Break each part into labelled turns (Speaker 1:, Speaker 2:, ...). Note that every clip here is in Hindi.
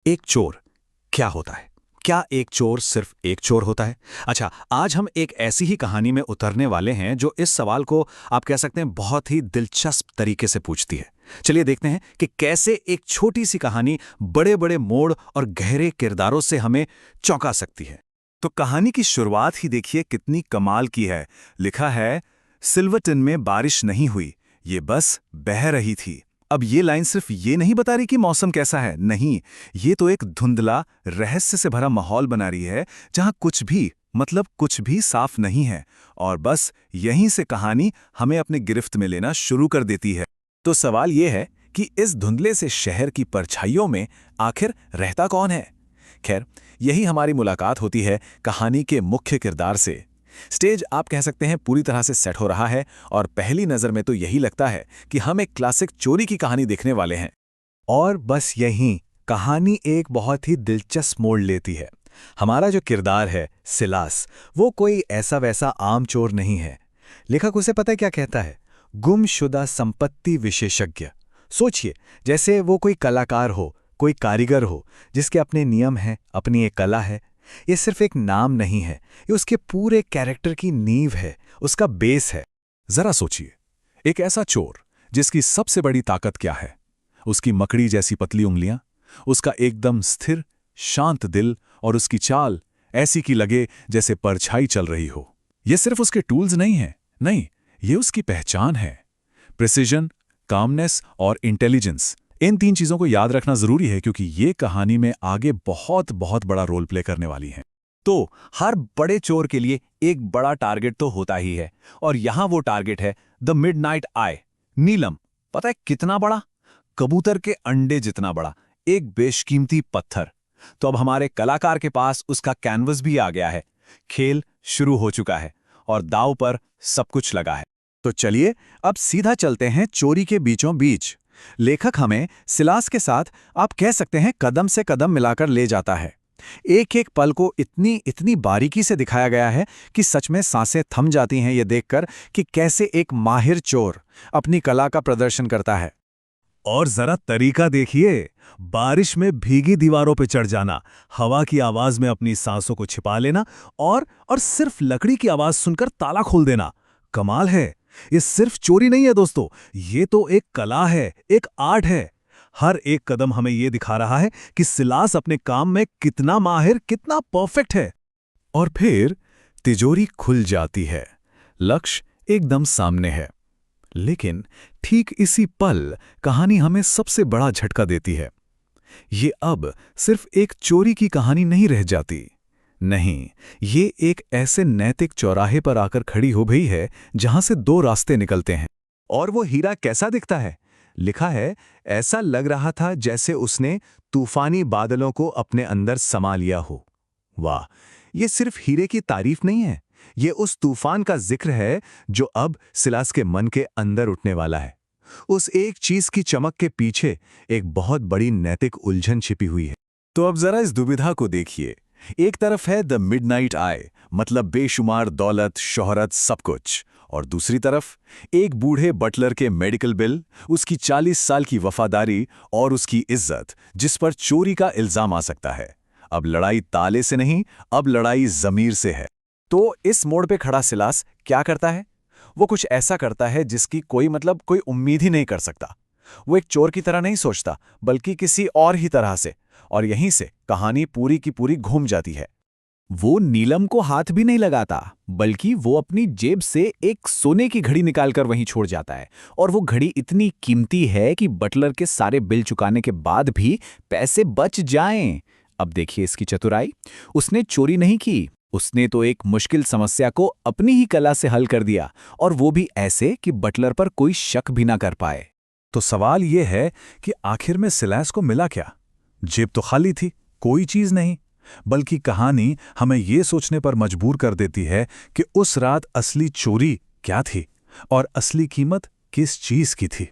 Speaker 1: एक चोर क्या होता है? क्या एक चोर सिर्फ एक चोर होता है? अच्छा, आज हम एक ऐसी ही कहानी में उतरने वाले हैं जो इस सवाल को आप कह सकते हैं बहुत ही दिलचस्प तरीके से पूछती है। चलिए देखते हैं कि कैसे एक छोटी सी कहानी बड़े-बड़े मोड़ और गहरे किरदारों से हमें चौंका सकती है। तो कहानी की शुरुआत ही देखिए कितनी कमाल की है। लिखा है, सिल्वर्टन में बारिश नहीं हुई, ये बस बह रही थी। अब ये लाइन सिर्फ ये नहीं बता रही कि मौसम कैसा है, नहीं, ये तो एक धुंधला, रहस्य से भरा माहौल बना रही है जहां कुछ भी मतलब कुछ भी साफ नहीं है। और बस यहीं से कहानी हमें अपने गिरफ्त में लेना शुरू कर देती है। तो सवाल ये है कि इस धुंधले से शहर की परछाइयों में आखिर रहता कौन है? खैर, यही हमारी मुलाकात होती है कहानी के मुख्य किरदार से। स्टेज आप कह सकते हैं पूरी तरह से सेट हो रहा है और पहली नज़र में तो यही लगता है कि हम एक क्लासिक चोरी की कहानी देखने वाले हैं। और बस यहीं कहानी एक बहुत ही दिलचस्प मोड़ लेती है। हमारा जो किरदार है सिलास, वो कोई ऐसा वैसा आम चोर नहीं है। लेखक उसे पता है क्या कहता है? गुमशुदा संपत्ति विशेषज्ञ। सोचिए, जैसे वो कोई कलाकार हो, कोई कारीगर हो, जिसके अपने नियम हैं, अपनी एक कला है। ये सिर्फ एक नाम नहीं है, ये उसके पूरे कैरेक्टर की नींव है, उसका बेस है। जरा सोचिए, एक ऐसा चोर जिसकी सबसे बड़ी ताकत क्या है? उसकी मकड़ी जैसी पतली उंगलियां, उसका एकदम स्थिर शांत दिल और उसकी चाल ऐसी कि लगे जैसे परछाई चल रही हो। ये सिर्फ उसके टूल्स नहीं हैं, नहीं, ये उसकी पहचान है। प्रिसिजन, कामनेस और इंटेलिजेंस, इन तीन चीजों को याद रखना जरूरी है क्योंकि ये कहानी में आगे बहुत बहुत बड़ा रोल प्ले करने वाली हैं। तो हर बड़े चोर के लिए एक बड़ा टारगेट तो होता ही है, और यहां वो टारगेट है द मिडनाइट आई, नीलम। पता है कितना बड़ा? कबूतर के अंडे जितना बड़ा, एक बेशकीमती पत्थर। तो अब हमारे कलाकार के पास उसका कैनवस भी आ गया है। खेल शुरू हो चुका है और दांव पर सब कुछ लगा है। तो चलिए अब सीधा चलते हैं चोरी के बीचों बीच। लेखक हमें सिलास के साथ आप कह सकते हैं कदम से कदम मिलाकर ले जाता है। एक एक पल को इतनी इतनी बारीकी से दिखाया गया है कि सच में सांसें थम जाती हैं ये देखकर कि कैसे एक माहिर चोर अपनी कला का प्रदर्शन करता है। और जरा तरीका देखिए, बारिश में भीगी दीवारों पर चढ़ जाना, हवा की आवाज में अपनी सांसों को छिपा लेना और सिर्फ लकड़ी की आवाज सुनकर ताला खोल देना। कमाल है। ये सिर्फ चोरी नहीं है दोस्तों, ये तो एक कला है, एक आर्ट है। हर एक कदम हमें ये दिखा रहा है कि सिलास अपने काम में कितना माहिर, कितना परफेक्ट है। और फिर तिजोरी खुल जाती है, लक्ष्य एकदम सामने है। लेकिन ठीक इसी पल कहानी हमें सबसे बड़ा झटका देती है। ये अब सिर्फ एक चोरी की कहानी नहीं रह जाती। नहीं, ये एक ऐसे नैतिक चौराहे पर आकर खड़ी हो गई है जहां से दो रास्ते निकलते हैं। और वो हीरा कैसा दिखता है? लिखा है, ऐसा लग रहा था जैसे उसने तूफानी बादलों को अपने अंदर समा लिया हो। वाह, ये सिर्फ हीरे की तारीफ नहीं है, ये उस तूफान का जिक्र है जो अब सिलास के मन के अंदर उठने वाला है। उस एक चीज की चमक के पीछे एक बहुत बड़ी नैतिक उलझन छिपी हुई है। तो अब जरा इस दुविधा को देखिए। एक तरफ है द मिडनाइट आई, मतलब बेशुमार दौलत, शोहरत, सब कुछ। और दूसरी तरफ एक बूढ़े बटलर के मेडिकल बिल, उसकी 40 साल की वफादारी और उसकी इज्जत, जिस पर चोरी का इल्जाम आ सकता है। अब लड़ाई ताले से नहीं, अब लड़ाई जमीर से है। तो इस मोड़ पे खड़ा सिलास क्या करता है? वो कुछ ऐसा करता है जिसकी कोई उम्मीद ही नहीं कर सकता। वो एक चोर की तरह नहीं सोचता, बल्कि किसी और ही तरह से। और यहीं से कहानी पूरी की पूरी घूम जाती है। वो नीलम को हाथ भी नहीं लगाता, बल्कि वो अपनी जेब से एक सोने की घड़ी निकालकर वहीं छोड़ जाता है। और वो घड़ी इतनी कीमती है कि बटलर के सारे बिल चुकाने के बाद भी पैसे बच जाएं। अब देखिए इसकी चतुराई। उसने चोरी नहीं की, उसने तो एक मुश्किल समस्या को अपनी ही कला से हल कर दिया, और वो भी ऐसे कि बटलर पर कोई शक भी ना कर पाए। तो सवाल ये है कि आखिर में सिलास को मिला क्या? जेब तो खाली थी, कोई चीज नहीं। बल्कि कहानी हमें यह सोचने पर मजबूर कर देती है कि उस रात असली चोरी क्या थी और असली कीमत किस चीज की थी।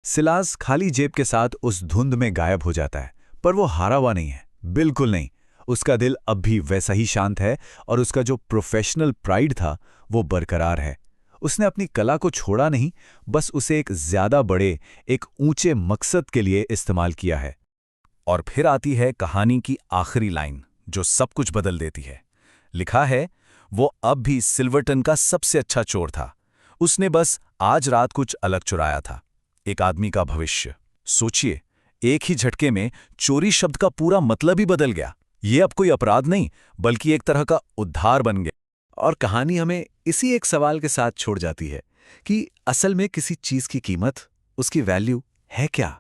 Speaker 1: सिलास खाली जेब के साथ उस धुंध में गायब हो जाता है, पर वो हारा हुआ नहीं है, बिल्कुल नहीं। उसका दिल अब भी वैसा ही शांत है और उसका जो प्रोफेशनल प्राइड था वो बरकरार है। उसने अपनी कला को छोड़ा नहीं, बस उसे एक ज्यादा बड़े, एक ऊंचे मकसद के लिए इस्तेमाल किया है। और फिर आती है कहानी की आखिरी लाइन जो सब कुछ बदल देती है। लिखा है, वो अब भी सिल्वर्टन का सबसे अच्छा चोर था। उसने बस आज रात कुछ अलग चुराया था, एक आदमी का भविष्य। सोचिए, एक ही झटके में चोरी शब्द का पूरा मतलब ही बदल गया। ये अब कोई अपराध नहीं, बल्कि एक तरह का उद्धार बन गया। और कहानी हमें इसी एक सवाल के साथ छोड़ जाती है कि असल में किसी चीज की कीमत, उसकी वैल्यू है क्या?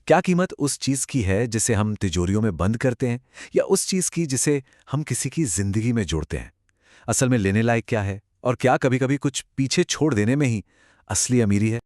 Speaker 1: क्या कीमत उस चीज की है जिसे हम तिजोरियों में बंद करते हैं, या उस चीज की जिसे हम किसी की जिंदगी में जोड़ते हैं? असल में लेने लायक क्या है, और क्या कभी-कभी कुछ पीछे छोड़ देने में ही असली अमीरी है?